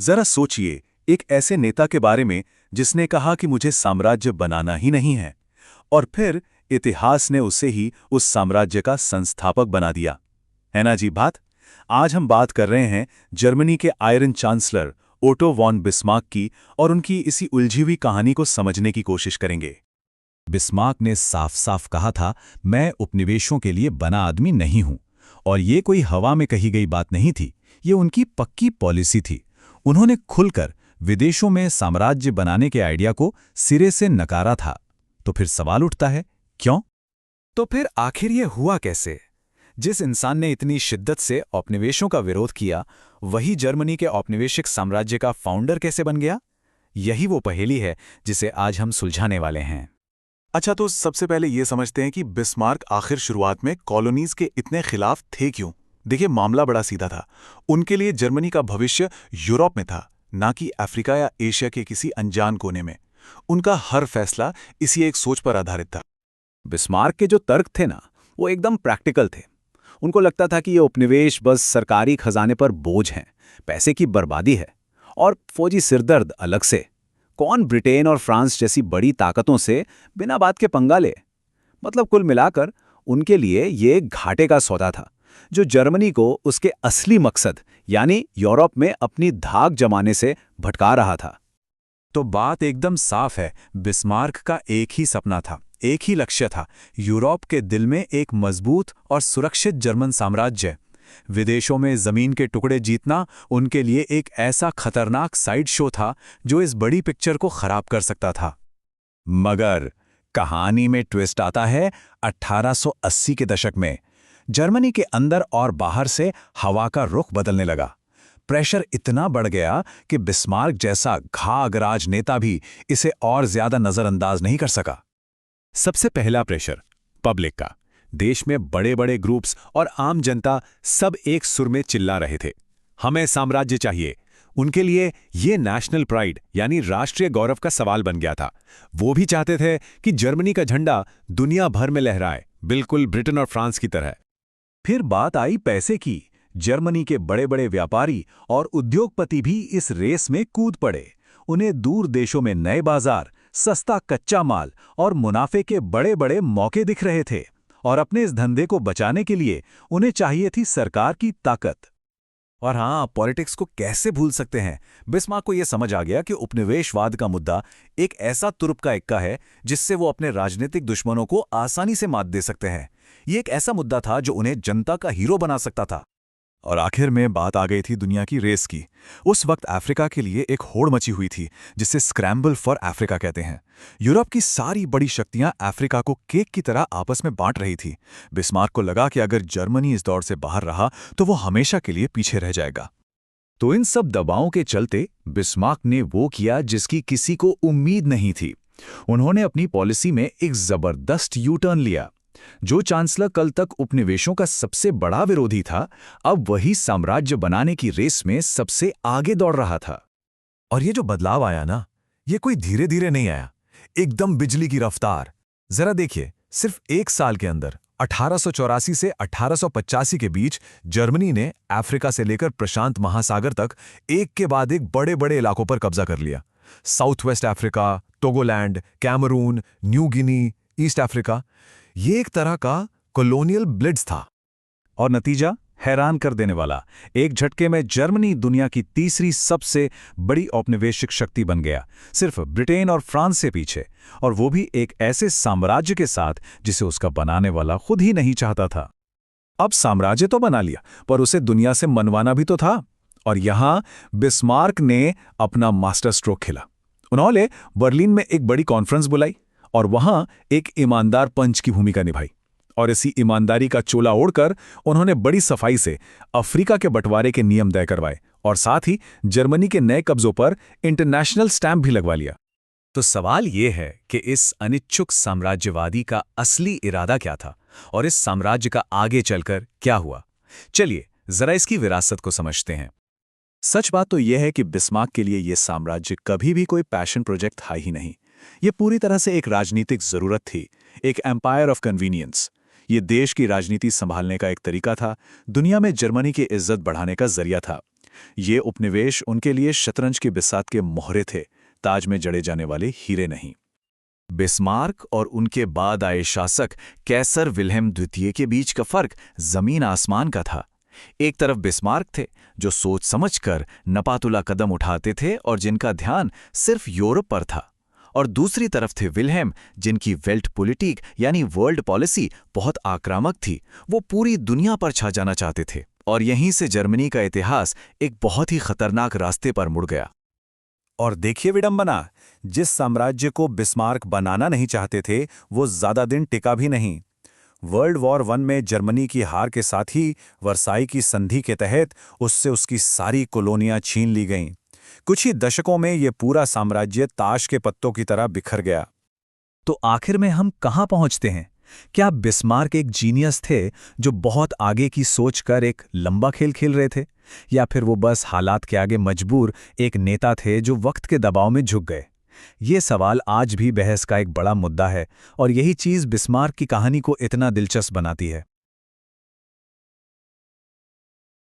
जरा सोचिए, एक ऐसे नेता के बारे में जिसने कहा कि मुझे साम्राज्य बनाना ही नहीं है, और फिर इतिहास ने उसे ही उस साम्राज्य का संस्थापक बना दिया। है ना जी बात। आज हम बात कर रहे हैं जर्मनी के iron chancellor Otto von Bismarck की, और उनकी इसी उलझी हुई कहानी को समझने की कोशिश करेंगे। बिस्मार्क ने साफ साफ कहा था, मैं उपनिवेशों के लिए बना आदमी नहीं हूं। और ये कोई हवा में कही गई बात नहीं थी, ये उनकी पक्की पॉलिसी थी। उन्होंने खुलकर विदेशों में साम्राज्य बनाने के आइडिया को सिरे से नकारा था। तो फिर सवाल उठता है, क्यों? तो फिर आखिर ये हुआ कैसे? जिस इंसान ने इतनी शिद्दत से औपनिवेशों का विरोध किया, वही जर्मनी के औपनिवेशिक साम्राज्य का फाउंडर कैसे बन गया? यही वो पहेली है जिसे आज हम सुलझाने वाले हैं। अच्छा, तो सबसे पहले ये समझते हैं कि बिस्मार्क आखिर शुरुआत में कॉलोनीज के इतने खिलाफ थे क्यों। देखिए, मामला बड़ा सीधा था। उनके लिए जर्मनी का भविष्य यूरोप में था, ना कि अफ्रीका या एशिया के किसी अनजान कोने में। उनका हर फैसला इसी एक सोच पर आधारित था। बिस्मार्क के जो तर्क थे ना, वो एकदम प्रैक्टिकल थे। उनको लगता था कि ये उपनिवेश बस सरकारी खजाने पर बोझ हैं, पैसे की बर्बादी है, और फौजी सिरदर्द अलग से। कौन ब्रिटेन और फ्रांस जैसी बड़ी ताकतों से बिना बात के पंगा ले? मतलब कुल मिलाकर उनके लिए ये घाटे का सौदा था, जो जर्मनी को उसके असली मकसद यानी यूरोप में अपनी धाक जमाने से भटका रहा था। तो बात एकदम साफ है, बिस्मार्क का एक ही सपना था, एक ही लक्ष्य था, यूरोप के दिल में एक मजबूत और सुरक्षित जर्मन साम्राज्य। विदेशों में जमीन के टुकड़े जीतना उनके लिए एक ऐसा खतरनाक साइड शो था जो इस बड़ी पिक्चर को खराब कर सकता था। मगर कहानी में ट्विस्ट आता है 1880 के दशक में। जर्मनी के अंदर और बाहर से हवा का रुख बदलने लगा। प्रेशर इतना बढ़ गया कि बिस्मार्क जैसा घाघराज नेता भी इसे और ज्यादा नजरअंदाज नहीं कर सका। सबसे पहला प्रेशर पब्लिक का। देश में बड़े बड़े ग्रुप्स और आम जनता सब एक सुर में चिल्ला रहे थे, हमें साम्राज्य चाहिए। उनके लिए ये नेशनल प्राइड यानी राष्ट्रीय गौरव का सवाल बन गया था। वो भी चाहते थे कि जर्मनी का झंडा दुनिया भर में लहराए, बिल्कुल ब्रिटेन और फ्रांस की तरह। फिर बात आई पैसे की। जर्मनी के बड़े बड़े व्यापारी और उद्योगपति भी इस रेस में कूद पड़े। उन्हें दूर देशों में नए बाजार, सस्ता कच्चा माल और मुनाफे के बड़े बड़े मौके दिख रहे थे, और अपने इस धंधे को बचाने के लिए उन्हें चाहिए थी सरकार की ताकत। और हाँ, पॉलिटिक्स को कैसे भूल सकते हैं। बिस्मार्क को यह समझ आ गया कि उपनिवेशवाद का मुद्दा एक ऐसा तुरुप का इक्का है जिससे वो अपने राजनीतिक दुश्मनों को आसानी से मात दे सकते हैं। ये एक ऐसा मुद्दा था जो उन्हें जनता का हीरो बना सकता था। और आखिर में बात आ गई थी दुनिया की रेस की। उस वक्त अफ्रीका के लिए एक होड़ मची हुई थी जिसे स्क्रैम्बल फॉर अफ्रीका कहते हैं। यूरोप की सारी बड़ी शक्तियां अफ्रीका को केक की तरह आपस में बांट रही थी। बिस्मार्क को लगा कि अगर जर्मनी इस दौड़ से बाहर रहा तो वो हमेशा के लिए पीछे रह जाएगा। तो इन सब दबावों के चलते बिस्मार्क ने वो किया जिसकी किसी को उम्मीद नहीं थी। उन्होंने अपनी पॉलिसी में एक जबरदस्त यू टर्न लिया। जो चांसलर कल तक उपनिवेशों का सबसे बड़ा विरोधी था, अब वही साम्राज्य बनाने की रेस में सबसे आगे दौड़ रहा था। और ये जो बदलाव आया ना, ये कोई धीरे धीरे नहीं आया, एकदम बिजली की रफ्तार। जरा देखिए, सिर्फ एक साल के अंदर 1884 से 1885 के बीच जर्मनी ने अफ्रीका से लेकर प्रशांत महासागर तक एक के बाद एक बड़े बड़े इलाकों पर कब्जा कर लिया। South West Africa, Togoland, Cameroon, New Guinea, East Africa. ये एक तरह का कॉलोनियल ब्लिट्ज था। और नतीजा हैरान कर देने वाला। एक झटके में जर्मनी दुनिया की तीसरी सबसे बड़ी औपनिवेशिक शक्ति बन गया, सिर्फ ब्रिटेन और फ्रांस से पीछे, और वो भी एक ऐसे साम्राज्य के साथ जिसे उसका बनाने वाला खुद ही नहीं चाहता था। अब साम्राज्य तो बना लिया, पर उसे दुनिया से मनवाना भी तो था। और यहां बिस्मार्क ने अपना मास्टर स्ट्रोक खेला। उन्होंने बर्लिन में एक बड़ी कॉन्फ्रेंस बुलाई और वहां एक ईमानदार पंच की भूमिका निभाई। और इसी ईमानदारी का चोला ओढ़कर उन्होंने बड़ी सफाई से अफ्रीका के बंटवारे के नियम तय करवाए, और साथ ही जर्मनी के नए कब्जों पर इंटरनेशनल स्टैंप भी लगवा लिया। तो सवाल ये है कि इस अनिच्छुक साम्राज्यवादी का असली इरादा क्या था, और इस साम्राज्य का आगे चलकर क्या हुआ? चलिए जरा इसकी विरासत को समझते हैं। सच बात तो यह है कि बिस्मार्क के लिए यह साम्राज्य कभी भी कोई पैशन प्रोजेक्ट था ही नहीं। ये पूरी तरह से एक राजनीतिक जरूरत थी, एक एम्पायर ऑफ कन्वीनियंस। ये देश की राजनीति संभालने का एक तरीका था, दुनिया में जर्मनी की इज्जत बढ़ाने का जरिया था। ये उपनिवेश उनके लिए शतरंज के बिसात के मोहरे थे, ताज में जड़े जाने वाले हीरे नहीं। बिस्मार्क और उनके बाद आए शासक कैसर विल्हेम द्वितीय के बीच का फर्क जमीन आसमान का था। एक तरफ बिस्मार्क थे, जो सोच समझकर नपातुला कदम उठाते थे और जिनका ध्यान सिर्फ यूरोप पर था, और दूसरी तरफ थे विल्हेम, जिनकी वेल्ट पॉलिटिक यानी वर्ल्ड पॉलिसी बहुत आक्रामक थी। वो पूरी दुनिया पर छा जाना चाहते थे, और यहीं से जर्मनी का इतिहास एक बहुत ही खतरनाक रास्ते पर मुड़ गया। और देखिए विडंबना, जिस साम्राज्य को बिस्मार्क बनाना नहीं चाहते थे वो ज्यादा दिन टिका भी नहीं। वर्ल्ड वॉर 1 में जर्मनी की हार के साथ ही वर्साई की संधि के तहत उससे उसकी सारी कॉलोनियां छीन ली गईं। कुछ ही दशकों में ये पूरा साम्राज्य ताश के पत्तों की तरह बिखर गया। तो आखिर में हम कहाँ पहुँचते हैं? क्या बिस्मार्क एक जीनियस थे जो बहुत आगे की सोच कर एक लंबा खेल खेल रहे थे, या फिर वो बस हालात के आगे मजबूर एक नेता थे जो वक्त के दबाव में झुक गए? ये सवाल आज भी बहस का एक बड़ा मुद्दा है, और यही चीज़ बिस्मार्क की कहानी को इतना दिलचस्प बनाती है।